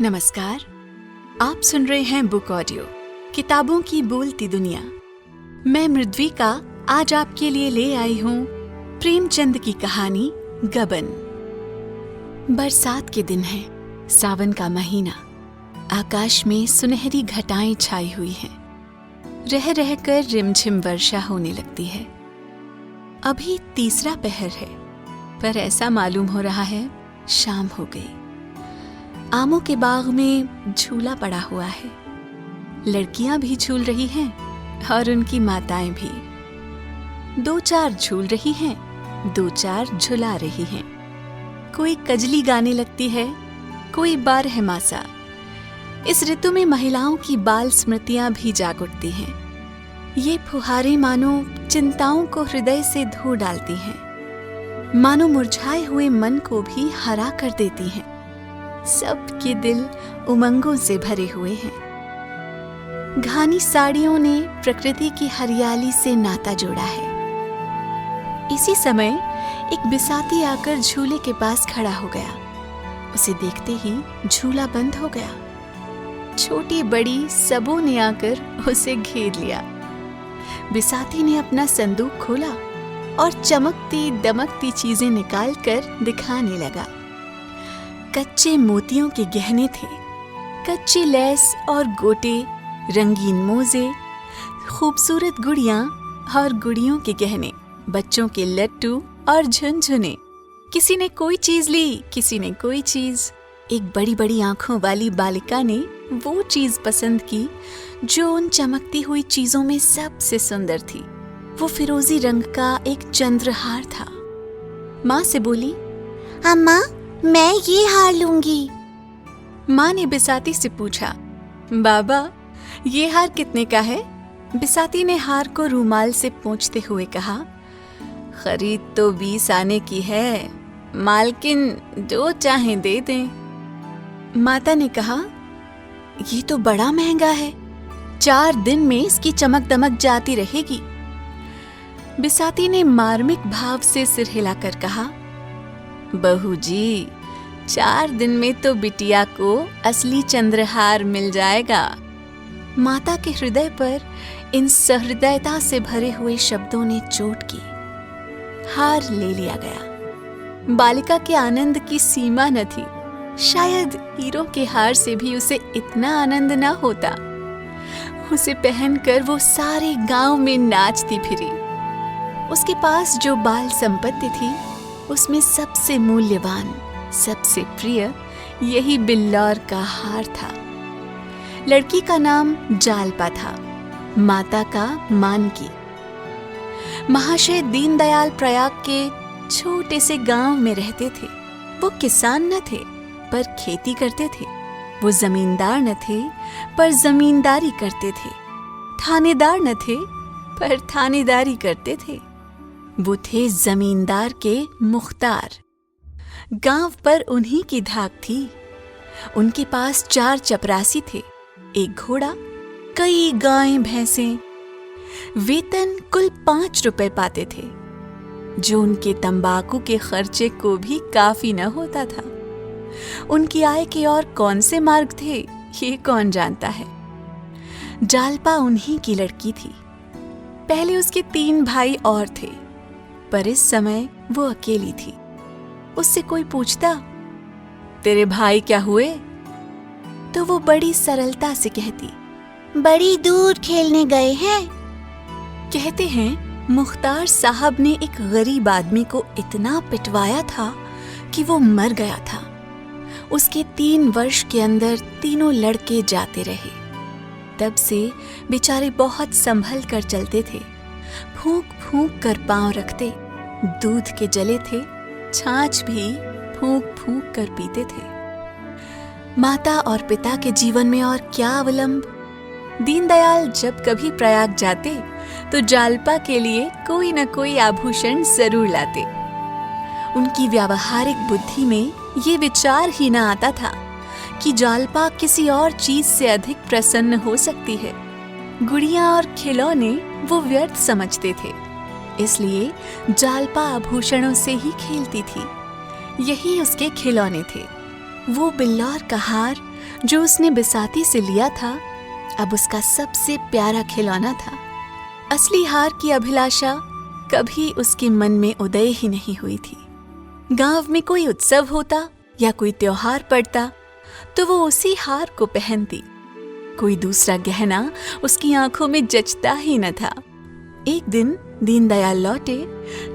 नमस्कार। आप सुन रहे हैं बुक ऑडियो किताबों की बोलती दुनिया। मैं मृद्विका आज आपके लिए ले आई हूँ प्रेमचंद की कहानी गबन। बरसात के दिन है, सावन का महीना। आकाश में सुनहरी घटाएं छाई हुई हैं। रह रहकर रिमझिम वर्षा होने लगती है। अभी तीसरा पहर है, पर ऐसा मालूम हो रहा है शाम हो गई। आमों के बाग में झूला पड़ा हुआ है। लड़कियां भी झूल रही हैं और उनकी माताएं भी। 2-4 झूल रही हैं, 2-4 झुला रही हैं। कोई कजली गाने लगती है, कोई बारहमासा। इस ऋतु में महिलाओं की बाल स्मृतियां भी जाग उठती हैं। ये फुहारें मानो चिंताओं को हृदय से धो डालती हैं, मानो मुरझाए हुए मन को भी हरा कर देती हैं। सबके दिल उमंगों से भरे हुए हैं। घानी साड़ियों ने प्रकृति की हरियाली से नाता जोड़ा है। इसी समय एक बिसाती आकर झूले के पास खड़ा हो गया। उसे देखते ही झूला बंद हो गया। छोटी बड़ी सबों ने आकर उसे घेर लिया। बिसाती ने अपना संदूक खोला और चमकती दमकती चीजें निकालकर दिखाने लगा। कच्चे मोतियों के गहने थे, कच्ची लेस और गोटे, रंगीन मोजे, खूबसूरत गुड़ियां और गुड़ियों के गहने, बच्चों के लट्टू और झुनझुने। किसी ने कोई चीज ली, किसी ने कोई चीज। एक बड़ी बड़ी आंखों वाली बालिका ने वो चीज पसंद की जो उन चमकती हुई चीजों में सबसे सुंदर थी। वो फिरोजी रंग का एक चंद्रहार था। माँ से बोली, अम्मा, मैं ये हार लूंगी। माँ ने बिसाती से पूछा, बाबा ये हार कितने का है? बिसाती ने हार को रूमाल से पोंछते हुए कहा, खरीद तो 20 आने की है, मालकिन जो चाहे दे दें। माता ने कहा, ये तो बड़ा महंगा है, 4 दिन में इसकी चमक दमक जाती रहेगी। बिसाती ने मार्मिक भाव से सिर हिलाकर कहा, बहू जी, 4 दिन में तो बिटिया को असली चंद्रहार मिल जाएगा। माता के हृदय पर इन सहृदयता से भरे हुए शब्दों ने चोट की। हार ले लिया गया। बालिका के आनंद की सीमा न थी। शायद हीरों के हार से भी उसे इतना आनंद न होता। उसे पहनकर वो सारे गांव में नाचती फिरी। उसके पास जो बाल संपत्ति थी, उसमें सबसे मूल्यवान, सबसे प्रिय यही बिल्लौर का हार था। लड़की का नाम जालपा था, माता का मानकी। महाशय दीनदयाल प्रयाग के छोटे से गांव में रहते थे। वो किसान न थे, पर खेती करते थे। वो जमींदार न थे, पर जमींदारी करते थे। थानेदार न थे, पर थानेदारी करते थे। वो थे जमींदार के मुख्तार। गांव पर उन्हीं की धाक थी। उनके पास 4 चपरासी थे, 1 घोड़ा, कई गायें भैंसें। वेतन कुल 5 रुपए पाते थे, जो उनके तंबाकू के खर्चे को भी काफी न होता था। उनकी आय के और कौन से मार्ग थे, ये कौन जानता है। जालपा उन्हीं की लड़की थी। पहले उसके 3 भाई और थे, पर इस समय वो अकेली थी। उससे कोई पूछता, तेरे भाई क्या हुए? तो वो बड़ी सरलता से कहती, बड़ी दूर खेलने गए हैं। कहते हैं मुख्तार साहब ने एक गरीब आदमी को इतना पिटवाया था कि वो मर गया था। उसके 3 वर्ष के अंदर तीनों लड़के जाते रहे। तब से बेचारे बहुत संभल कर चलते थे। फूंक फूंक कर पांव रखते, दूध के जले थे, छाछ भी फूंक फूंक कर पीते थे। माता और पिता के जीवन में और क्या अवलंब। दीनदयाल जब कभी प्रयाग जाते तो जालपा के लिए कोई न कोई आभूषण जरूर लाते। उनकी व्यावहारिक बुद्धि में ये विचार ही न आता था कि जालपा किसी और चीज से अधिक प्रसन्न हो सकती है। गुड़ियां और खिलौने वो व्यर्थ समझते थे, इसलिए जालपा आभूषणों से ही खेलती थी। यही उसके खिलौने थे। वो बिल्लौर का हार जो उसने बिसाती से लिया था अब उसका सबसे प्यारा खिलौना था। असली हार की अभिलाषा कभी उसके मन में उदय ही नहीं हुई थी। गांव में कोई उत्सव होता या कोई त्योहार पड़ता तो वो उसी हार को पहनती। कोई दूसरा गहना उसकी आंखों में जचता ही न था। एक दिन दीनदयाल लौटे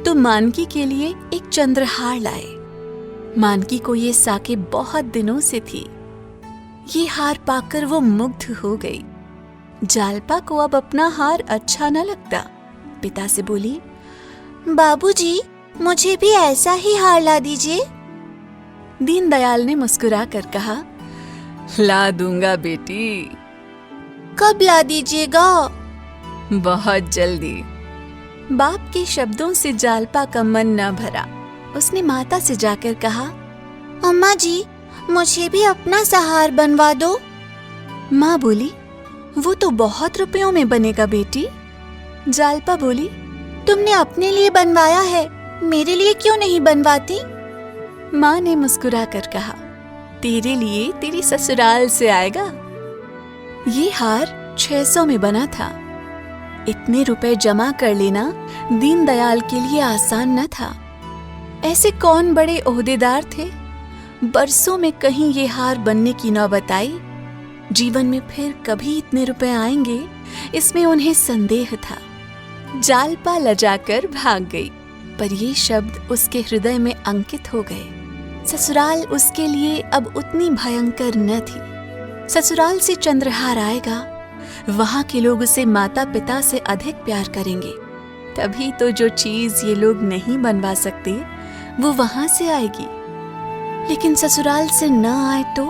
तो मानकी के लिए एक चंद्रहार लाए। मानकी को ये साकिब बहुत दिनों से थी। ये हार पाकर वो मुग्ध हो गई। जालपा को अब अपना हार अच्छा न लगता। पिता से बोली, बाबूजी, मुझे भी ऐसा ही हार ला दीजिए। दीनदयाल ने मुस्कुरा कर कहा, ला दूंगा बेटी। कब ला दीजिएगा? बहुत जल्दी। बाप के शब्दों से जालपा का मन न भरा। उसने माता से जाकर कहा, अम्मा जी, मुझे भी अपना सा हार बनवा दो। माँ बोली, वो तो बहुत रुपयों में बनेगा बेटी। जालपा बोली, तुमने अपने लिए बनवाया है, मेरे लिए क्यों नहीं बनवाती? माँ ने मुस्कुरा कर कहा, तेरे लिए तेरी ससुराल से आएगा। ये हार 600 में बना था। इतने रुपए जमा कर लेना दीनदयाल के लिए आसान न था। ऐसे कौन बड़े ओहदेदार थे, बरसों में कहीं ये हार बनने की नौबत आई। जीवन में फिर कभी इतने रुपए आएंगे, इसमें उन्हें संदेह था। जालपा लजाकर भाग गई, पर ये शब्द उसके हृदय में अंकित हो गए। ससुराल उसके लिए अब उतनी भयंकर न थी। ससुराल से चंद्रहार आएगा, वहां के लोग उसे माता पिता से अधिक प्यार करेंगे। तभी तो जो चीज ये लोग नहीं बनवा सकते वो वहां से आएगी। लेकिन ससुराल से न आए तो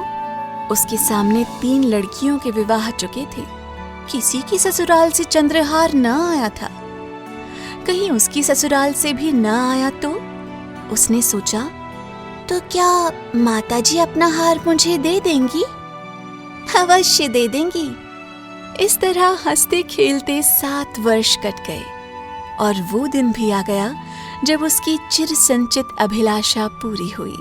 उसके सामने 3 लड़कियों के विवाह चुके थे। किसी की ससुराल से चंद्रहार न आया था। कहीं उसकी ससुराल से भी न आया तो उसने सोचा, तो क्या माताजी अपना हार मुझे दे देंगी? अवश्य दे देंगी। इस तरह हंसते खेलते 7 वर्ष कट गए और वो दिन भी आ गया जब उसकी चिर संचित अभिलाषा पूरी हुई।